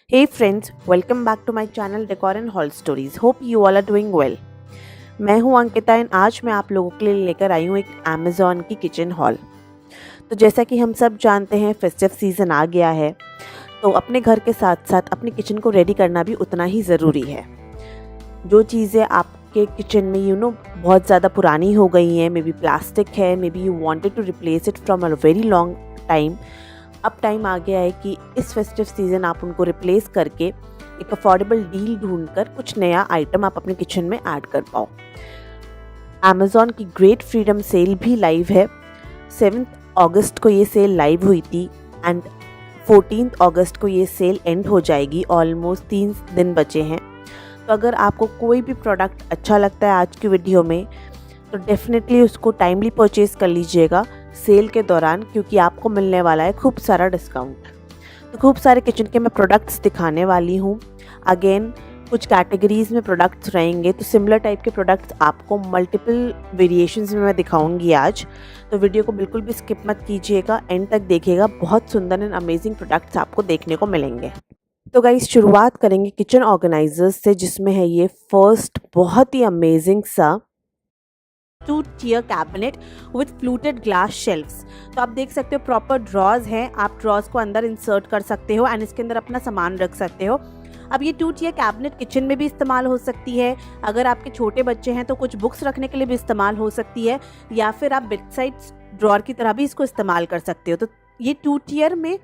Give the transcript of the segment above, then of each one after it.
Hey friends, welcome back to my channel Decor and Haul Stories. Hope you all are doing well. मैं हूं Ankita and आज मैं आप लोगों के लिए लेकर आई हूं एक अमेज़ॉन की किचन हॉल। तो जैसा कि हम सब जानते हैं फेस्टिव सीज़न आ गया है, तो अपने घर के साथ साथ अपनी किचन को रेडी करना भी उतना ही ज़रूरी है। जो चीज़ें आपके किचन में बहुत ज़्यादा पुरानी हो गई हैं, मे बी प्लास्टिक है, maybe you wanted to replace it from a very long time, अब टाइम आ गया है कि इस फेस्टिव सीज़न आप उनको रिप्लेस करके एक अफोर्डेबल डील ढूंढकर कुछ नया आइटम आप अपने किचन में ऐड कर पाओ। अमेज़ॉन की ग्रेट फ्रीडम सेल भी लाइव है। 7 अगस्त को ये सेल लाइव हुई थी एंड 14 अगस्त को ये सेल एंड हो जाएगी। ऑलमोस्ट 3 दिन बचे हैं। तो अगर आपको कोई भी प्रोडक्ट अच्छा लगता है आज की वीडियो में, तो डेफिनेटली उसको टाइमली परचेज़ कर लीजिएगा सेल के दौरान, क्योंकि आपको मिलने वाला है खूब सारा डिस्काउंट। तो खूब सारे किचन के मैं प्रोडक्ट्स दिखाने वाली हूँ। अगेन कुछ कैटेगरीज़ में प्रोडक्ट्स रहेंगे, तो सिमिलर टाइप के प्रोडक्ट्स आपको मल्टीपल वेरिएशंस में मैं दिखाऊंगी आज। तो वीडियो को बिल्कुल भी स्किप मत कीजिएगा, एंड तक देखिएगा। बहुत सुंदर एंड अमेजिंग प्रोडक्ट्स आपको देखने को मिलेंगे। तो गाइस शुरुआत करेंगे किचन ऑर्गेनाइजर्स से, जिसमें है ये फर्स्ट बहुत ही अमेजिंग सा 2-tier cabinet with fluted glass shelves. तो आप देख सकते हो प्रॉपर ड्रॉज हैं, आप ड्रॉज को अंदर इंसर्ट कर सकते हो एंड इसके अंदर अपना सामान रख सकते हो। अब ये 2-tier कैबिनेट किचन में भी इस्तेमाल हो सकती है। अगर आपके छोटे बच्चे हैं तो कुछ बुक्स रखने के लिए भी इस्तेमाल हो सकती है, या फिर आप बेड साइड ड्रॉर की तरह भी इसको इस्तेमाल कर सकते हो। तो ये 2-tier में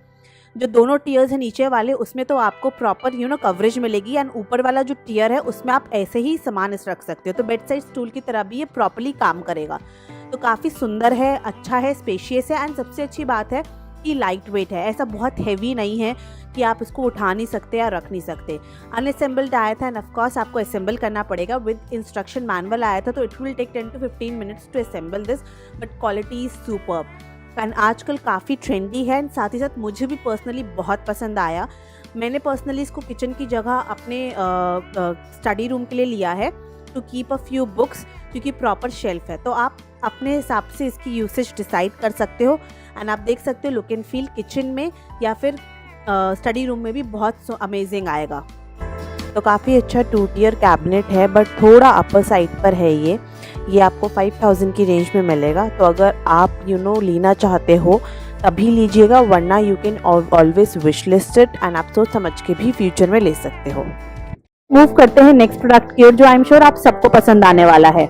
जो दोनों टीयर्स हैं नीचे वाले, उसमें तो आपको प्रॉपर कवरेज मिलेगी, एंड ऊपर वाला जो टीयर है उसमें आप ऐसे ही सामान इस रख सकते हो। तो बेड साइड स्टूल की तरह भी ये प्रॉपर्ली काम करेगा। तो काफ़ी सुंदर है, अच्छा है, स्पेशियस है, एंड सबसे अच्छी बात है कि लाइट वेट है। ऐसा बहुत हैवी नहीं है कि आप इसको उठा नहीं सकते या रख नहीं सकते। अनअसेंबल्ड आया था एंड ऑफकोर्स आपको असेंबल करना पड़ेगा। विद इंस्ट्रक्शन मैनुअल आया था, तो it will take 10 to 15 minutes to assemble this, but quality is superb and आजकल काफ़ी ट्रेंडी है, एंड साथ ही साथ मुझे भी पर्सनली बहुत पसंद आया। मैंने पर्सनली इसको किचन की जगह अपने स्टडी रूम के लिए लिया है, to keep a few books, क्योंकि प्रॉपर शेल्फ है। तो आप अपने हिसाब से इसकी यूसेज डिसाइड कर सकते हो, एंड आप देख सकते हो लुक एंड फील किचन में या फिर स्टडी रूम में भी बहुत अमेजिंग आएगा। तो काफ़ी अच्छा 2-tier कैबिनेट है, बट थोड़ा अपर साइड पर है ये आपको 5000 की रेंज में मिलेगा। तो अगर आप लेना चाहते हो तभी लीजिएगा, वरना you can always wish list it and आप सोच समझ के भी फ्यूचर में ले सकते हो। मूव करते हैं नेक्स्ट प्रोडक्ट की ओर, जो आई एम श्योर आप सबको पसंद आने वाला है,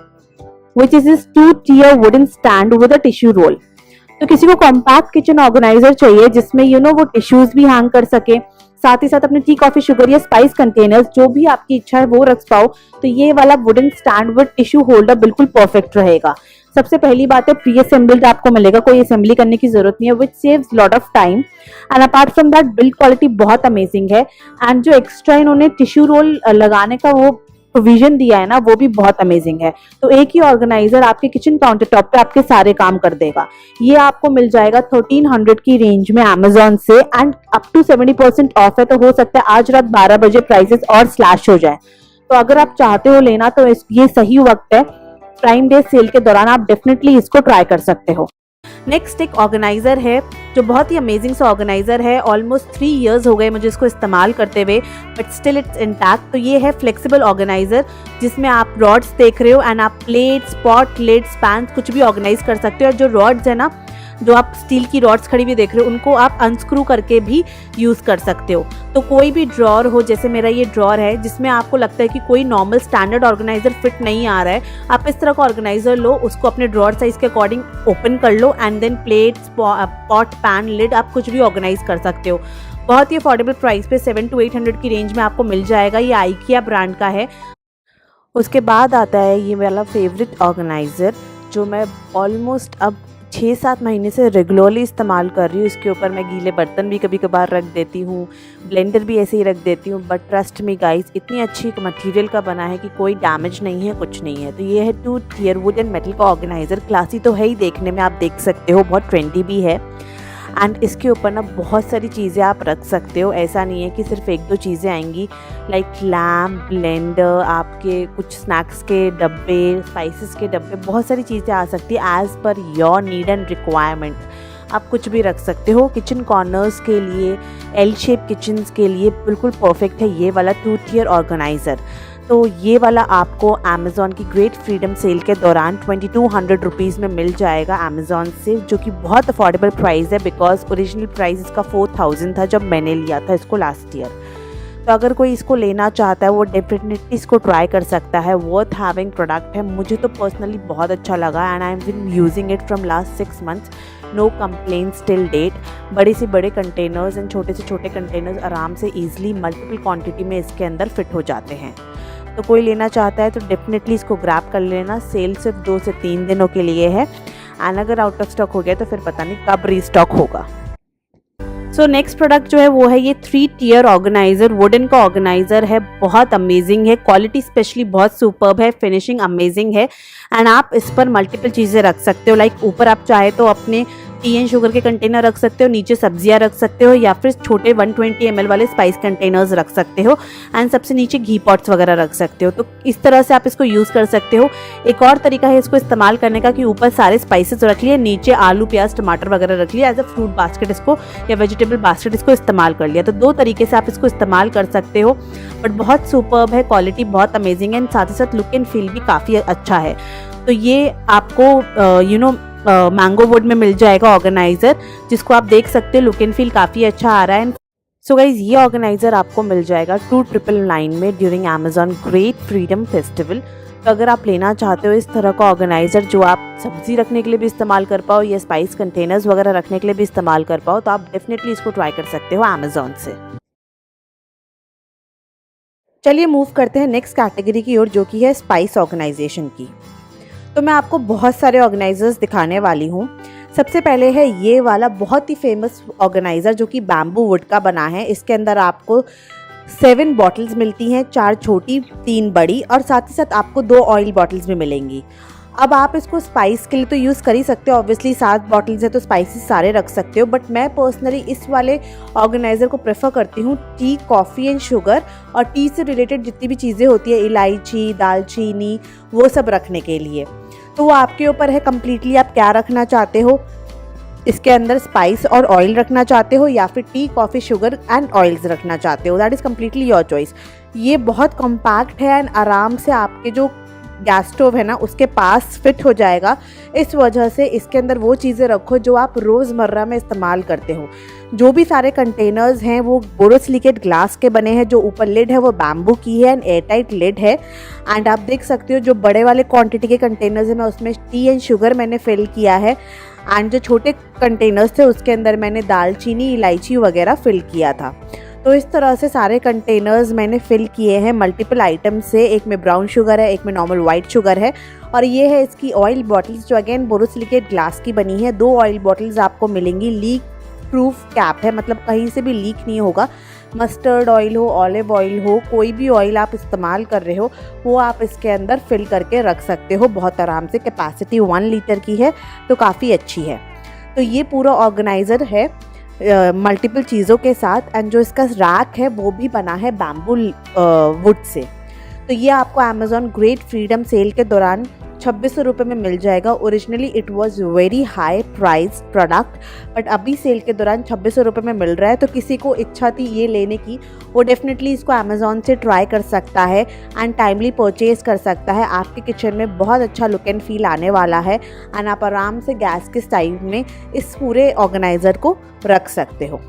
which is this 2-tier wooden stand with a tissue role. तो किसी को कॉम्पैक्ट किचन ऑर्गेनाइजर चाहिए जिसमें वो टिश्यूज भी हैंग कर सके, साथ ही साथ अपने टी कॉफी शुगर या स्पाइस कंटेनर्स जो भी आपकी इच्छा है वो रख पाओ, तो ये वाला wooden stand with tissue holder बिल्कुल परफेक्ट रहेगा। सबसे पहली बात है प्री असेंबल्ड आपको मिलेगा, कोई असेंबली करने की जरूरत नहीं है, which saves lot of time. And apart from that build quality बहुत अमेजिंग है, एंड जो एक्स्ट्रा इन्होंने टिश्यू रोल लगाने का वो प्रोविजन दिया है ना, वो भी बहुत अमेजिंग है। तो एक ही ऑर्गेनाइजर आपके किचन काउंटर टॉप पे आपके सारे काम कर देगा। ये आपको मिल जाएगा 1300 की रेंज में अमेजोन से, एंड अप टू 70% ऑफ है। तो हो सकता है आज रात 12 बजे प्राइसेस और स्लैश हो जाए। तो अगर आप चाहते हो लेना, तो ये सही वक्त है, प्राइम डे सेल के दौरान आप डेफिनेटली इसको ट्राई कर सकते हो। नेक्स्ट एक ऑर्गेनाइजर है जो बहुत ही अमेजिंग सा ऑर्गेनाइजर है। ऑलमोस्ट 3 इयर्स हो गए मुझे इसको इस्तेमाल करते हुए, बट स्टिल इट्स इंटैक्ट। तो ये है फ्लेक्सिबल ऑर्गेनाइजर, जिसमें आप रॉड्स देख रहे हो एंड आप प्लेट्स, पॉट, लिड्स, पैन कुछ भी ऑर्गेनाइज कर सकते हो। और जो रॉड्स है ना, जो आप स्टील की रॉड्स खड़ी हुई देख रहे हो, उनको आप अनस्क्रू करके भी यूज़ कर सकते हो। तो कोई भी ड्रॉर हो, जैसे मेरा ये ड्रॉर है जिसमें आपको लगता है कि कोई नॉर्मल स्टैंडर्ड ऑर्गेनाइजर फिट नहीं आ रहा है, आप इस तरह का ऑर्गेनाइजर लो, उसको अपने ड्रॉर साइज के अकॉर्डिंग ओपन कर लो, and then plates, pot, pan, lid आप कुछ भी ऑर्गेनाइज कर सकते हो। बहुत ही अफोर्डेबल प्राइस पे 700 to 800 की रेंज में आपको मिल जाएगा। ये आइकिया ब्रांड का है। उसके बाद आता है ये मेरा फेवरेट ऑर्गेनाइज़र, जो मैं ऑलमोस्ट अब 6-7 महीने से रेगुलरली इस्तेमाल कर रही हूँ। इसके ऊपर मैं गीले बर्तन भी कभी कभार रख देती हूँ, ब्लेंडर भी ऐसे ही रख देती हूँ, बट ट्रस्ट मी गाइस, इतनी अच्छी मटेरियल का बना है कि कोई डैमेज नहीं है, कुछ नहीं है। तो ये है 2-tier वुड एंड मेटल का ऑर्गेनाइज़र। क्लासी तो है ही देखने में, आप देख सकते हो, बहुत ट्रेंडी भी है, एंड इसके ऊपर ना बहुत सारी चीज़ें आप रख सकते हो। ऐसा नहीं है कि सिर्फ 1-2 चीज़ें आएंगी, लाइक लैम्प, ब्लेंडर, आपके कुछ स्नैक्स के डब्बे, स्पाइसेस के डब्बे, बहुत सारी चीज़ें आ सकती है as per your need and requirement. आप कुछ भी रख सकते हो। किचन कॉर्नर्स के लिए, एल शेप किचन्स के लिए बिल्कुल परफेक्ट है ये वाला 2 टियर ऑर्गेनाइज़र। तो ये वाला आपको अमेज़ॉन की ग्रेट फ्रीडम सेल के दौरान 2200 रुपीज़ में मिल जाएगा अमेज़ॉन से, जो कि बहुत अफोर्डेबल प्राइस है बिकॉज ओरिजिनल प्राइस इसका 4000 था जब मैंने लिया था इसको लास्ट ईयर। तो अगर कोई इसको लेना चाहता है वो डेफिनेटली इसको ट्राई कर सकता है। वर्थ हैविंग प्रोडक्ट है, मुझे तो पर्सनली बहुत अच्छा लगा and I am been using it from last 6 months, no complaints till date. बड़े से बड़े कंटेनर्स एंड छोटे से छोटे कंटेनर्स आराम से ईजिली मल्टीपल क्वांटिटी में इसके अंदर फिट हो जाते हैं। तो कोई लेना चाहता है तो डेफिनेटली इसको ग्रैब कर लेना। सेल सिर्फ 2 से 3 दिनों के लिए है एंड अगर आउट ऑफ स्टॉक हो गया तो फिर पता नहीं कब रीस्टॉक होगा। सो नेक्स्ट प्रोडक्ट जो है वो है ये 3 टियर ऑर्गेनाइज़र। वुडन का ऑर्गेनाइज़र है, बहुत अमेजिंग है, क्वालिटी स्पेशली बहुत सुपर्ब है, फिनिशिंग अमेजिंग है एंड आप इस पर मल्टीपल चीज़ें रख सकते हो। लाइक ऊपर आप चाहे तो अपने टी एंड शुगर के कंटेनर रख सकते हो, नीचे सब्जियां रख सकते हो या फिर छोटे 120 ml वाले स्पाइस कंटेनर्स रख सकते हो एंड सबसे नीचे घी पॉट्स वगैरह रख सकते हो। तो इस तरह से आप इसको यूज़ कर सकते हो। एक और तरीका है इसको इस्तेमाल करने का कि ऊपर सारे स्पाइसेस रख लिए, नीचे आलू प्याज टमाटर वगैरह रख लिया, एज अ फ्रूट बास्केट इसको या वेजिटेबल बास्केट इसको इस्तेमाल कर लिया। तो 2 तरीके से आप इसको इस्तेमाल कर सकते हो, बट बहुत सुपर्ब है, क्वालिटी बहुत अमेजिंग है एंड साथ ही साथ लुक एंड फील भी काफ़ी अच्छा है। तो ये आपको मैंगो वुड में मिल जाएगा ऑर्गेनाइज़र, जिसको आप देख सकते हो, लुक एंड फील काफ़ी अच्छा आ रहा है। सो गाइज ये ऑर्गेनाइज़र आपको मिल जाएगा 2999 में during Amazon great freedom festival. तो अगर आप लेना चाहते हो इस तरह का ऑर्गेनाइज़र जो आप सब्जी रखने के लिए भी इस्तेमाल कर पाओ या स्पाइस कंटेनर्स वगैरह रखने के लिए भी इस्तेमाल कर पाओ, तो आप डेफिनेटली इसको ट्राई कर सकते हो अमेज़ॉन से। चलिए मूव करते हैं नेक्स्ट कैटेगरी की ओर, जो कि है स्पाइस ऑर्गेनाइजेशन की। तो मैं आपको बहुत सारे ऑर्गेनाइज़र्स दिखाने वाली हूँ। सबसे पहले है ये वाला बहुत ही फेमस ऑर्गेनाइज़र जो कि बैम्बू वुड का बना है। इसके अंदर आपको 7 बॉटल्स मिलती हैं, 4 छोटी 3 बड़ी, और साथ ही साथ आपको 2 ऑयल बॉटल्स भी मिलेंगी। अब आप इसको स्पाइस के लिए तो यूज़ कर ही सकते हो, ऑब्वियसली 7 बॉटल्स है तो स्पाइसेस सारे रख सकते हो, बट मैं पर्सनली इस वाले ऑर्गेनाइज़र को प्रेफर करती हूँ टी, कॉफ़ी एंड शुगर और टी से रिलेटेड जितनी भी चीज़ें होती है, इलायची, दालचीनी, वो सब रखने के लिए। तो वो आपके ऊपर है कम्प्लीटली, आप क्या रखना चाहते हो। इसके अंदर स्पाइस और ऑयल रखना चाहते हो या फिर T, coffee, sugar and oils रखना चाहते हो, that is completely your choice. ये बहुत कॉम्पैक्ट है एंड आराम से आपके जो गैस स्टोव है ना उसके पास फिट हो जाएगा। इस वजह से इसके अंदर वो चीज़ें रखो जो आप रोज़मर्रा में इस्तेमाल करते हो। जो भी सारे कंटेनर्स हैं वो बोरोसिलिकेट ग्लास के बने हैं, जो ऊपर लिड है वो बैम्बू की है एंड एयरटाइट लिड है। एंड आप देख सकते हो जो बड़े वाले क्वांटिटी के कंटेनर्स हैं मैं उसमें टी एंड शुगर मैंने फिल किया है एंड जो छोटे कंटेनर्स थे उसके अंदर मैंने दालचीनी, इलायची वगैरह फिल किया था। तो इस तरह से सारे कंटेनर्स मैंने फिल किए हैं मल्टीपल आइटम से। एक में ब्राउन शुगर है, एक में नॉर्मल वाइट शुगर है, और ये है इसकी ऑयल बॉटल्स जो अगेन बोरोसिलिकेट ग्लास की बनी है। 2 ऑयल बॉटल्स आपको मिलेंगी, लीक प्रूफ कैप है, मतलब कहीं से भी लीक नहीं होगा। मस्टर्ड ऑयल हो, ऑलिव ऑयल हो, कोई भी ऑयल आप इस्तेमाल कर रहे हो वो आप इसके अंदर फिल करके रख सकते हो बहुत आराम से। कैपेसिटी 1 लीटर की है तो काफ़ी अच्छी है। तो ये पूरा ऑर्गेनाइज़र है मल्टीपल चीज़ों के साथ एंड जो इसका रैक है वो भी बना है बैम्बू वुड से। तो ये आपको अमेज़ॉन ग्रेट फ्रीडम सेल के दौरान 2600 रुपये में मिल जाएगा। Originally it was very high price product, but अभी सेल के दौरान 2600 रुपये में मिल रहा है। तो किसी को इच्छा थी ये लेने की वो डेफिनेटली इसको अमेज़ॉन से ट्राई कर सकता है एंड टाइमली परचेज़ कर सकता है। आपके किचन में बहुत अच्छा लुक एंड फील आने वाला है एंड आप आराम से गैस के टाइम में इस पूरे ऑर्गेनाइज़र को रख सकते हो।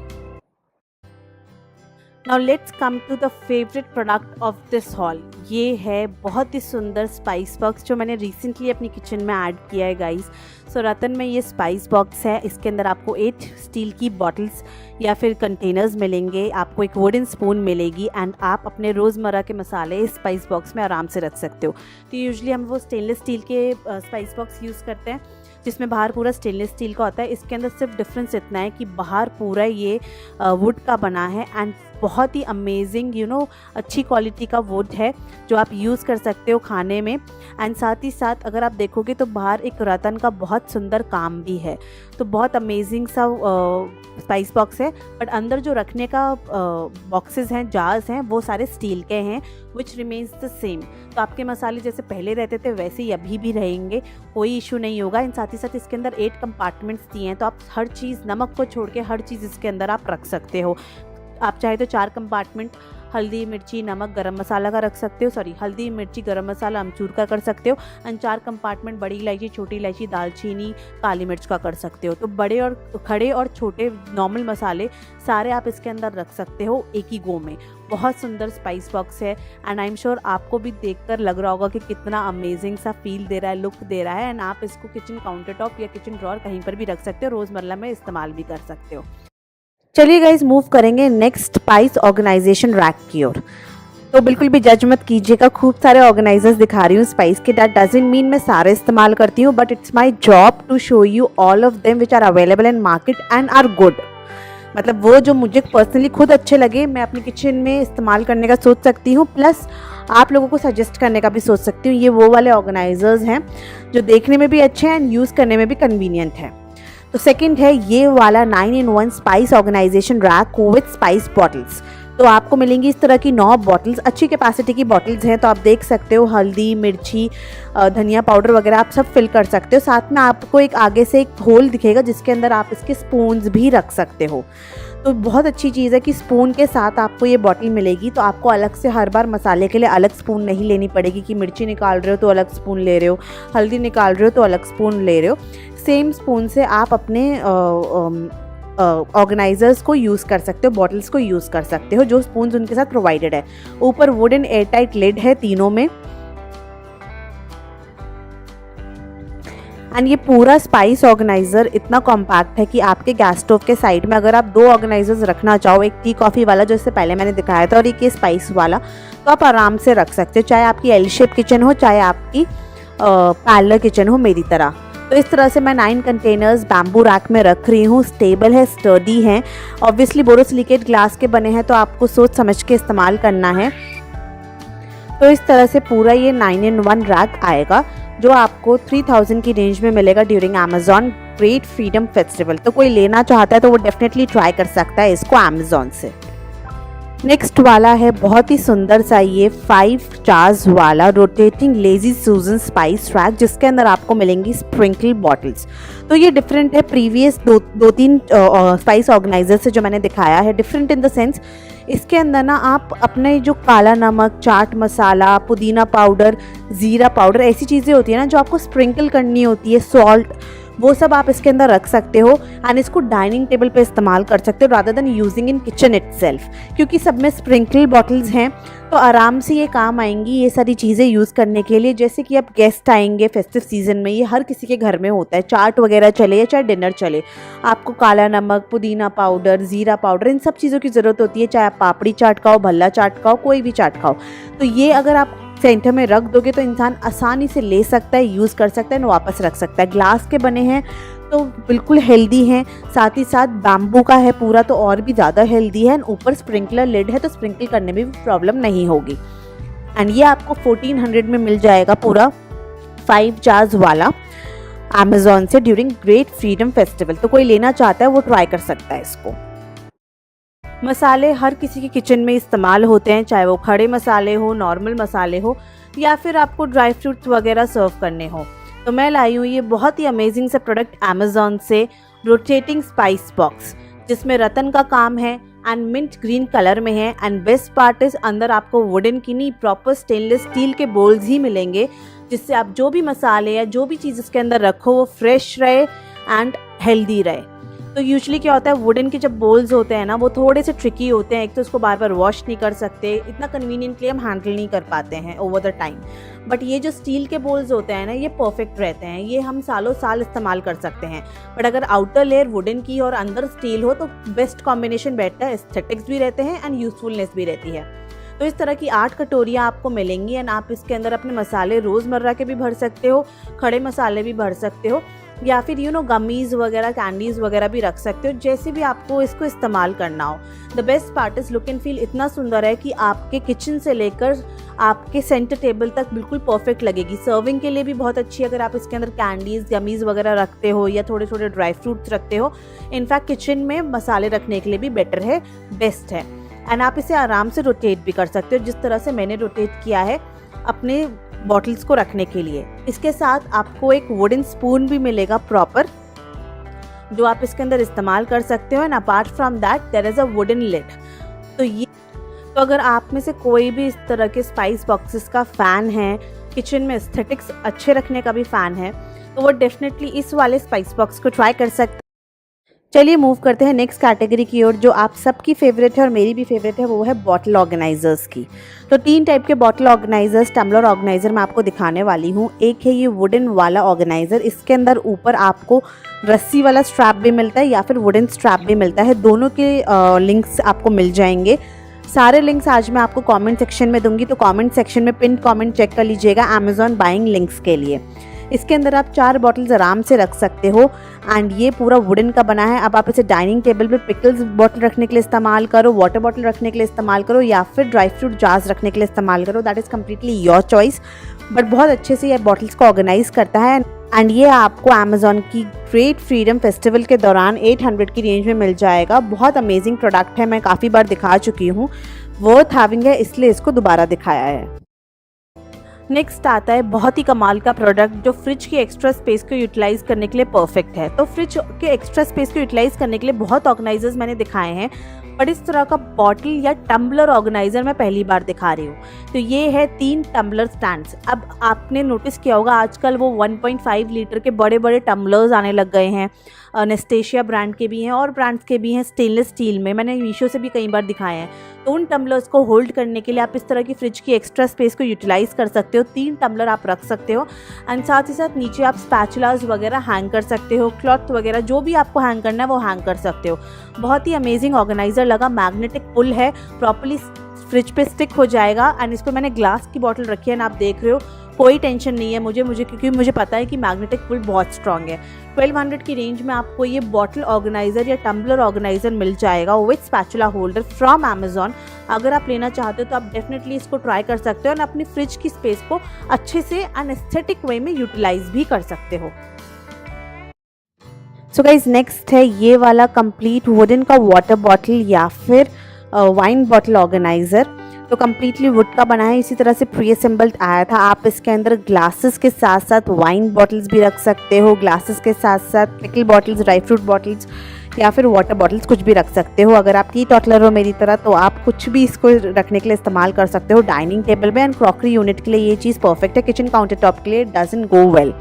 Now let's come to the favourite product of this haul. ये है बहुत ही सुंदर स्पाइस बॉक्स जो मैंने रिसेंटली अपनी किचन में ऐड किया है गाइस। सो रतन में ये स्पाइस बॉक्स है, इसके अंदर आपको 8 स्टील की बॉटल्स या फिर कंटेनर्स मिलेंगे, आपको एक वुडन स्पून मिलेगी एंड आप अपने रोज़मर्रा के मसाले इस स्पाइस बॉक्स में आराम से रख सकते हो। तो यूजुअली हम वो स्टेनलेस स्टील के स्पाइस बॉक्स यूज़ करते हैं जिसमें बाहर पूरा स्टेनलेस स्टील का होता है। इसके अंदर सिर्फ डिफरेंस इतना है कि बाहर पूरा ये वुड का बना है एंड बहुत ही अमेजिंग अच्छी क्वालिटी का वुड है जो आप यूज़ कर सकते हो खाने में। एंड साथ ही साथ अगर आप देखोगे तो बाहर एक रतन का बहुत सुंदर काम भी है। तो बहुत अमेजिंग सा स्पाइस बॉक्स है, बट अंदर जो रखने का बॉक्सेस हैं, जार्स हैं, वो सारे स्टील के हैं, विच रिमेन्स द सेम। तो आपके मसाले जैसे पहले रहते थे वैसे ही अभी भी रहेंगे, कोई इशू नहीं होगा। इन साथ ही साथ इसके अंदर 8 कंपार्टमेंट्स दिए हैं, तो आप हर चीज़, नमक को छोड़ के हर चीज़ इसके अंदर आप रख सकते हो। आप चाहे तो 4 कंपार्टमेंट हल्दी, मिर्ची, नमक, गरम मसाला का रख सकते हो, हल्दी, मिर्ची, गरम मसाला, अमचूर का कर सकते हो। एंड 4 कंपार्टमेंट बड़ी इलायची, छोटी इलायची, दालचीनी, काली मिर्च का कर सकते हो। तो बड़े और खड़े और छोटे नॉर्मल मसाले सारे आप इसके अंदर रख सकते हो एक ही गो में। बहुत सुंदर स्पाइस बॉक्स है एंड आई एम श्योर आपको भी देखकर लग रहा होगा कि कितना अमेजिंग सा फील दे रहा है, लुक दे रहा है। एंड आप इसको किचन काउंटर टॉप या किचन ड्रॉर कहीं पर भी रख सकते हो, रोज़मर्रा में इस्तेमाल भी कर सकते हो। चलिए गाइज, मूव करेंगे नेक्स्ट स्पाइस ऑर्गेनाइजेशन रैक की ओर। तो बिल्कुल भी जज मत कीजिएगा, खूब सारे ऑर्गेनाइजर्स दिखा रही हूँ स्पाइस के। दैट डजंट मीन मैं सारे इस्तेमाल करती हूँ, but it's my job to show you all of them which are available in market and are good. मतलब वो जो मुझे पर्सनली खुद अच्छे लगे मैं अपनी किचन में इस्तेमाल करने का सोच सकती हूँ, प्लस आप लोगों को सजेस्ट करने का भी सोच सकती हूँ। ये वो वाले ऑर्गेनाइजर्स हैं जो देखने में भी अच्छे हैं एंड यूज़ करने में भी कन्वीनियंट है। तो सेकंड है ये वाला 9-in-1 spice organisation rack with spice bottles. तो आपको मिलेंगी इस तरह की 9 बॉटल्स, अच्छी कैपेसिटी की बॉटल्स हैं। तो आप देख सकते हो हल्दी, मिर्ची, धनिया पाउडर वगैरह आप सब फिल कर सकते हो। साथ में आपको एक आगे से एक होल दिखेगा जिसके अंदर आप इसके स्पून्स भी रख सकते हो। तो बहुत अच्छी चीज़ है कि स्पून के साथ आपको ये बॉटल मिलेगी, तो आपको अलग से हर बार मसाले के लिए अलग स्पून नहीं लेनी पड़ेगी कि मिर्ची निकाल रहे हो तो अलग स्पून ले रहे हो, हल्दी निकाल रहे हो तो अलग स्पून ले रहे हो। सेम स्पून से आप अपने ऑर्गेनाइजर्स को यूज़ कर सकते हो, बॉटल्स को यूज़ कर सकते हो, जो स्पून्स उनके साथ प्रोवाइडेड है। ऊपर वुडन एयर टाइट लिड है तीनों में। एंड ये पूरा स्पाइस ऑर्गेनाइज़र इतना कॉम्पैक्ट है कि आपके गैस स्टोव के साइड में अगर आप 2 ऑर्गेनाइजर्स रखना चाहो, एक टी कॉफ़ी वाला जो इससे पहले मैंने दिखाया था और एक ये स्पाइस वाला, तो आप आराम से रख सकते हो, चाहे आपकी एल शेप किचन हो, चाहे आपकी पैरेलल किचन हो मेरी तरह। तो इस तरह से मैं 9 कंटेनर्स बैम्बू रैक में रख रही हूँ। स्टेबल है, स्टर्डी है, ऑब्वियसली बोरोसिलिकेट ग्लास के बने हैं, तो आपको सोच समझ के इस्तेमाल करना है। तो इस तरह से पूरा ये 9-in-1 रैक आएगा जो आपको 3000 की रेंज में मिलेगा during Amazon great freedom festival. तो कोई लेना चाहता है तो वो डेफिनेटली ट्राई कर सकता है इसको अमेजॉन से। नेक्स्ट वाला है बहुत ही सुंदर सा ये 5 जार्स वाला रोटेटिंग लेजी सूजन स्पाइस रैक, जिसके अंदर आपको मिलेंगी स्प्रिंकल बॉटल्स। तो ये डिफरेंट है प्रीवियस 2-3 स्पाइस ऑर्गेनाइजर से जो मैंने दिखाया है। डिफरेंट इन द सेंस इसके अंदर ना आप अपने जो काला नमक, चाट मसाला, पुदीना पाउडर, ज़ीरा पाउडर, ऐसी चीज़ें होती है ना जो आपको स्प्रिंकल करनी होती है, सॉल्ट, वो सब आप इसके अंदर रख सकते हो एंड इसको डाइनिंग टेबल पे इस्तेमाल कर सकते हो rather than using in kitchen itself. क्योंकि सब में स्प्रिंकल बॉटल्स हैं तो आराम से ये काम आएंगी ये सारी चीज़ें यूज़ करने के लिए। जैसे कि अब गेस्ट आएंगे फेस्टिव सीजन में, ये हर किसी के घर में होता है, चाट वगैरह चले या चाहे डिनर चले, आपको काला नमक, पुदीना पाउडर, ज़ीरा पाउडर, इन सब चीज़ों की ज़रूरत होती है। चाहे आप पापड़ी चाट खाओ, भल्ला चाट खाओ, कोई भी चाट खाओ, तो ये अगर आप सेंटर में रख दोगे तो इंसान आसानी से ले सकता है, यूज़ कर सकता है, वापस रख सकता है। ग्लास के बने हैं तो बिल्कुल हेल्दी हैं, साथ ही साथ बैम्बू का है पूरा तो और भी ज़्यादा हेल्दी है। ऊपर स्प्रिंकलर लिड है तो स्प्रिंकल करने में भी प्रॉब्लम नहीं होगी। एंड ये आपको 1400 में मिल जाएगा पूरा 5 जार्स वाला अमेजॉन से ड्यूरिंग ग्रेट फ्रीडम फेस्टिवल। तो कोई लेना चाहता है वो ट्राई कर सकता है इसको। मसाले हर किसी के किचन में इस्तेमाल होते हैं, चाहे वो खड़े मसाले हो, नॉर्मल मसाले हो, या फिर आपको ड्राई फ्रूट्स वगैरह सर्व करने हो। तो मैं लाई हूँ ये बहुत ही अमेजिंग सा प्रोडक्ट अमेजॉन से, रोटेटिंग स्पाइस बॉक्स, जिसमें रतन का काम है एंड मिंट ग्रीन कलर में है। एंड बेस्ट पार्ट इज अंदर आपको वुडन की नहीं, प्रॉपर स्टेनलेस स्टील के बोल्स ही मिलेंगे, जिससे आप जो भी मसाले या जो भी चीज़ इसके अंदर रखो वो फ्रेश रहे एंड हेल्दी रहे। तो यूजुअली क्या होता है, वुडन के जब बोल्स होते हैं ना वो थोड़े से ट्रिकी होते हैं, एक तो उसको बार बार वॉश नहीं कर सकते, इतना कन्वीनियंटली हम हैंडल नहीं कर पाते हैं ओवर द टाइम। बट ये जो स्टील के बोल्स होते हैं ना ये परफेक्ट रहते हैं, ये हम सालों साल इस्तेमाल कर सकते हैं। बट अगर आउटर लेयर वुडन की और अंदर स्टील हो तो बेस्ट कॉम्बिनेशन बैठता है, एस्थेटिक्स भी रहते हैं एंड यूजफुलनेस भी रहती है। तो इस तरह की 8 कटोरियाँ आपको मिलेंगी एंड आप इसके अंदर अपने मसाले रोज़मर्रा के भी भर सकते हो, खड़े मसाले भी भर सकते हो। या फिर गमीज़ वगैरह, कैंडीज़ वगैरह भी रख सकते हो, जैसे भी आपको इसको इस्तेमाल करना हो। The best part is look and feel इतना सुंदर है कि आपके किचन से लेकर आपके सेंटर टेबल तक बिल्कुल परफेक्ट लगेगी। सर्विंग के लिए भी बहुत अच्छी है, अगर आप इसके अंदर कैंडीज़, गमीज़ वगैरह रखते हो या थोड़े थोड़े ड्राई फ्रूट्स रखते हो। इनफैक्ट किचन में मसाले रखने के लिए भी बेटर है, बेस्ट है। एंड आप इसे आराम से रोटेट भी कर सकते हो, जिस तरह से मैंने रोटेट किया है अपने बॉटल्स को रखने के लिए। इसके साथ आपको एक वुडन स्पून भी मिलेगा प्रॉपर, जो आप इसके अंदर इस्तेमाल कर सकते हो। And apart from that there is a wooden lid. तो अगर आप में से कोई भी इस तरह के स्पाइस बॉक्सेस का फ़ैन है, किचन में एस्थेटिक्स अच्छे रखने का भी फ़ैन है, तो वो डेफिनेटली इस वाले स्पाइस बॉक्स को ट्राई कर सकते हैं। चलिए मूव करते हैं नेक्स्ट कैटेगरी की ओर, जो आप सबकी फेवरेट है और मेरी भी फेवरेट है, वो है बॉटल ऑर्गेनाइजर्स की। तो 3 टाइप के बॉटल ऑर्गेनाइजर्स, टम्बलर ऑर्गेनाइजर मैं आपको दिखाने वाली हूँ। एक है ये वुडन वाला ऑर्गेनाइजर, इसके अंदर ऊपर आपको रस्सी वाला स्ट्रैप भी मिलता है या फिर वुडन स्ट्रैप भी मिलता है। दोनों के लिंक्स आपको मिल जाएंगे। सारे लिंक्स आज मैं आपको कमेंट सेक्शन में दूंगी, तो कमेंट सेक्शन में पिन कमेंट चेक कर लीजिएगा अमेज़ॉन बाइंग लिंक्स के लिए। इसके अंदर आप 4 बॉटल्स आराम से रख सकते हो एंड ये पूरा वुडन का बना है। अब आप इसे डाइनिंग टेबल पे पिकल्स बॉटल रखने के लिए इस्तेमाल करो, वाटर बॉटल रखने के लिए इस्तेमाल करो, या फिर ड्राई फ्रूट जार्स रखने के लिए इस्तेमाल करो। That is completely your choice, but बहुत अच्छे से ये बॉटल्स को ऑर्गेनाइज करता है। एंड ये आपको अमेज़ॉन की ग्रेट फ्रीडम फेस्टिवल के दौरान 800 की रेंज में मिल जाएगा। बहुत अमेजिंग प्रोडक्ट है, मैं काफ़ी बार दिखा चुकी हूँ, वर्थ हैविंग है, इसलिए इसको दोबारा दिखाया है। नेक्स्ट आता है बहुत ही कमाल का प्रोडक्ट, जो फ्रिज के एक्स्ट्रा स्पेस को यूटिलाइज करने के लिए परफेक्ट है। तो फ्रिज के एक्स्ट्रा स्पेस को यूटिलाइज करने के लिए बहुत ऑर्गेनाइजर्स मैंने दिखाए हैं, बट इस तरह का बॉटल या टम्बलर ऑर्गेनाइजर मैं पहली बार दिखा रही हूँ। तो ये है 3 टम्बलर स्टैंड्स। अब आपने नोटिस किया होगा आजकल वो 1.5 लीटर के बड़े बड़े टम्बलर्स आने लग गए हैं। नेस्टेशिया ब्रांड के भी हैं और ब्रांड्स के भी हैं स्टेनलेस स्टील में, मैंने मीशो से भी कई बार दिखाए हैं। तो उन टम्बलर्स को होल्ड करने के लिए आप इस तरह की फ्रिज की एक्स्ट्रा स्पेस को यूटिलाइज कर सकते हो। 3 टम्बलर आप रख सकते हो एंड साथ ही साथ नीचे आप स्पैचुलास वगैरह हैंग कर सकते हो, क्लॉथ वगैरह जो भी आपको हैंग करना है वो हैंग कर सकते हो। बहुत ही अमेजिंग ऑर्गेनाइजर लगा, मैग्नेटिक पुल है, प्रॉपर्ली फ्रिज पे स्टिक हो जाएगा। एंड इस पर मैंने ग्लास की बॉटल रखी है, आप देख रहे हो, कोई टेंशन नहीं है मुझे क्योंकि मुझे पता है कि मैग्नेटिक पुल बहुत स्ट्रॉन्ग है। 1200 की रेंज में आपको ये बॉटल ऑर्गेनाइजर या टम्बलर ऑर्गेनाइजर मिल जाएगा with spatula holder from Amazon. अगर आप लेना चाहते हो तो आप डेफिनेटली इसको ट्राई कर सकते हो और अपनी फ्रिज की स्पेस को अच्छे से एंड एस्थेटिक वे में यूटिलाइज भी कर सकते हो। सो गाइज नेक्स्ट है ये वाला कंप्लीट वुडन का वाटर बॉटल या फिर वाइन बॉटल ऑर्गेनाइजर। तो कम्प्लीटली वुड का बना है, इसी तरह से प्री असेंबल्ड आया था। आप इसके अंदर ग्लासेस के साथ साथ वाइन बॉटल्स भी रख सकते हो, ग्लासेस के साथ साथ pickle bottles, dry fruit bottles या फिर वाटर बॉटल्स कुछ भी रख सकते हो। अगर आप टॉटलर हो मेरी तरह तो आप कुछ भी इसको रखने के लिए इस्तेमाल कर सकते हो डाइनिंग टेबल में। एंड क्रॉकरी यूनिट के लिए ये चीज़ परफेक्ट है, किचन काउंटर टॉप के लिए डजंट गो वेल।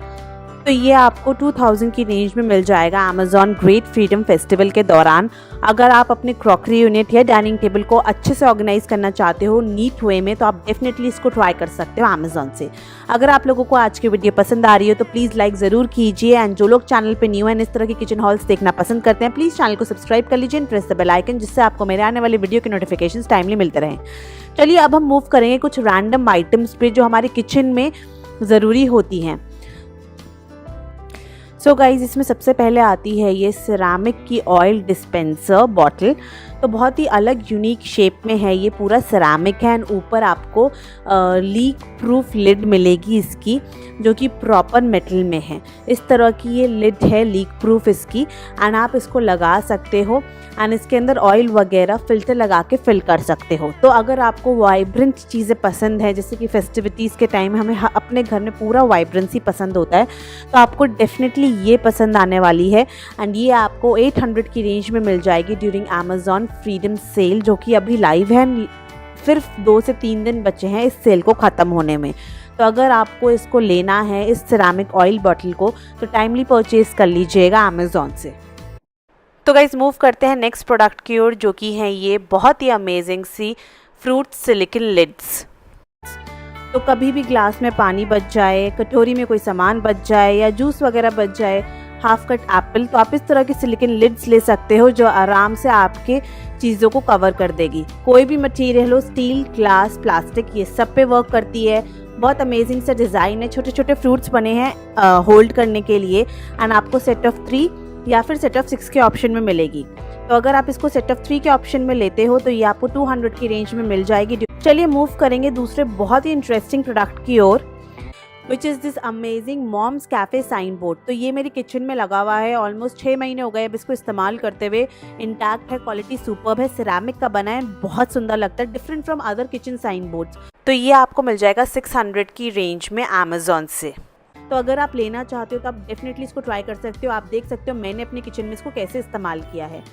तो ये आपको 2000 की रेंज में मिल जाएगा अमेज़ॉन ग्रेट फ्रीडम फेस्टिवल के दौरान। अगर आप अपने क्रॉकरी यूनिट या डाइनिंग टेबल को अच्छे से ऑर्गेनाइज करना चाहते हो नीट वे में, तो आप डेफिनेटली इसको ट्राई कर सकते हो अमेज़ॉन से। अगर आप लोगों को आज की वीडियो पसंद आ रही हो तो प्लीज़ लाइक ज़रूर कीजिए। एंड जो लोग चैनल पे न्यू हैं, इस तरह की किचन हॉल्स देखना पसंद करते हैं, प्लीज़ चैनल को सब्सक्राइब कर लीजिए and press the bell icon, जिससे आपको मेरे आने वाली वीडियो के नोटिफिकेशंस टाइमली मिलते रहें। चलिए अब हम मूव करेंगे कुछ रैंडम आइटम्स पे जो हमारे किचन में ज़रूरी होती हैं। सो गाइज इसमें सबसे पहले आती है ये सिरामिक की ऑयल डिस्पेंसर बॉटल। तो बहुत ही अलग यूनिक शेप में है, ये पूरा सिरामिक है एंड ऊपर आपको लीक प्रूफ लिड मिलेगी इसकी, जो कि प्रॉपर मेटल में है। इस तरह की ये लिड है लीक प्रूफ इसकी, एंड आप इसको लगा सकते हो एंड इसके अंदर ऑयल वगैरह फ़िल्टर लगा के फिल कर सकते हो। तो अगर आपको वाइब्रेंट चीज़ें पसंद है, जैसे कि फेस्टिविटीज़ के टाइम हमें अपने घर में पूरा वाइब्रेंसी पसंद होता है, तो आपको डेफिनेटली ये पसंद आने वाली है। एंड ये आपको 800 की रेंज में मिल जाएगी ड्यूरिंग अमेज़ॉन फ्रीडम सेल, जो कि अभी लाइव है। सिर्फ 2 से 3 दिन बचे हैं इस सेल को ख़त्म होने में। तो अगर आपको इसको लेना है, इस सिरामिक ऑयल बॉटल को, तो टाइमली परचेज कर लीजिएगा अमेज़ॉन से। तो गाइज मूव करते हैं नेक्स्ट प्रोडक्ट की ओर, जो कि है ये बहुत ही अमेजिंग सी फ्रूट सिलिकॉन लिड्स। तो कभी भी ग्लास में पानी बच जाए, कटोरी में कोई सामान बच जाए या जूस वगैरह बच जाए, हाफ कट एप्पल, तो आप इस तरह की सिलिकॉन लिड्स ले सकते हो जो आराम से आपके चीज़ों को कवर कर देगी। कोई भी मटेरियल हो, स्टील, ग्लास, प्लास्टिक, ये सब पे वर्क करती है। बहुत अमेजिंग सा डिज़ाइन है, छोटे छोटे फ्रूट्स बने हैं होल्ड करने के लिए एंड आपको सेट ऑफ 3 या फिर सेट ऑफ 6 के ऑप्शन में मिलेगी। तो अगर आप इसको सेट ऑफ 3 के ऑप्शन में लेते हो तो ये आपको 200 की रेंज में मिल जाएगी। चलिए मूव करेंगे दूसरे बहुत ही इंटरेस्टिंग प्रोडक्ट की ओर, which is this amazing moms cafe sign board. तो ये मेरी किचन में लगा हुआ है, ऑलमोस्ट 6 महीने हो गए अब इसको इस्तेमाल करते हुए। इंटैक्ट है, क्वालिटी सुपर्ब है, सिरेमिक का बना है, बहुत सुंदर लगता है, different from other kitchen sign boards. तो ये आपको मिल जाएगा 600 की रेंज में अमेज़ॉन से। तो अगर आप लेना चाहते हो तो आप डेफिनेटली इसको ट्राई कर सकते हो। आप देख सकते हो मैंने अपनी किचन में इसको कैसे इस्तेमाल किया है।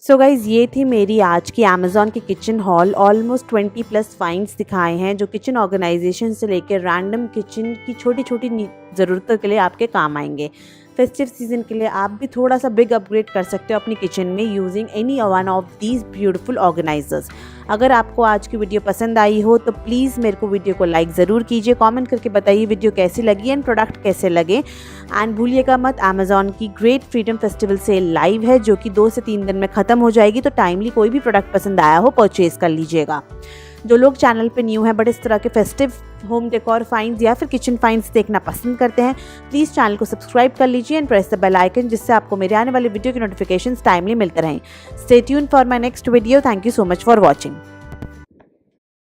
सो गाइज़, ये थी मेरी आज की अमेज़ॉन की किचन हॉल। ऑलमोस्ट 20+ फाइंड्स दिखाए हैं जो किचन ऑर्गेनाइजेशन से लेकर रैंडम किचन की छोटी छोटी ज़रूरतों के लिए आपके काम आएंगे। फेस्टिव सीजन के लिए आप भी थोड़ा सा बिग अपग्रेड कर सकते हो अपनी किचन में using any one of these beautiful organisers. अगर आपको आज की वीडियो पसंद आई हो तो प्लीज़ मेरे को वीडियो को लाइक ज़रूर कीजिए, कमेंट करके बताइए वीडियो कैसी लगी एंड प्रोडक्ट कैसे लगे। एंड भूलिएगा मत, अमेज़ॉन की great freedom festival sale live है जो कि 2 से 3 दिन में ख़त्म हो जाएगी। तो टाइमली कोई भी प्रोडक्ट पसंद आया हो परचेज़ कर लीजिएगा। जो लोग चैनल पे न्यू हैं बट इस तरह के फेस्टिव होम डेकोर फाइंड्स या फिर किचन फाइंड्स देखना पसंद करते हैं, प्लीज़ चैनल को सब्सक्राइब कर लीजिए and press the bell icon, जिससे आपको मेरे आने वाले वीडियो की नोटिफिकेशंस टाइमली मिलते रहें। Stay tuned for my next video. Thank you so much for watching.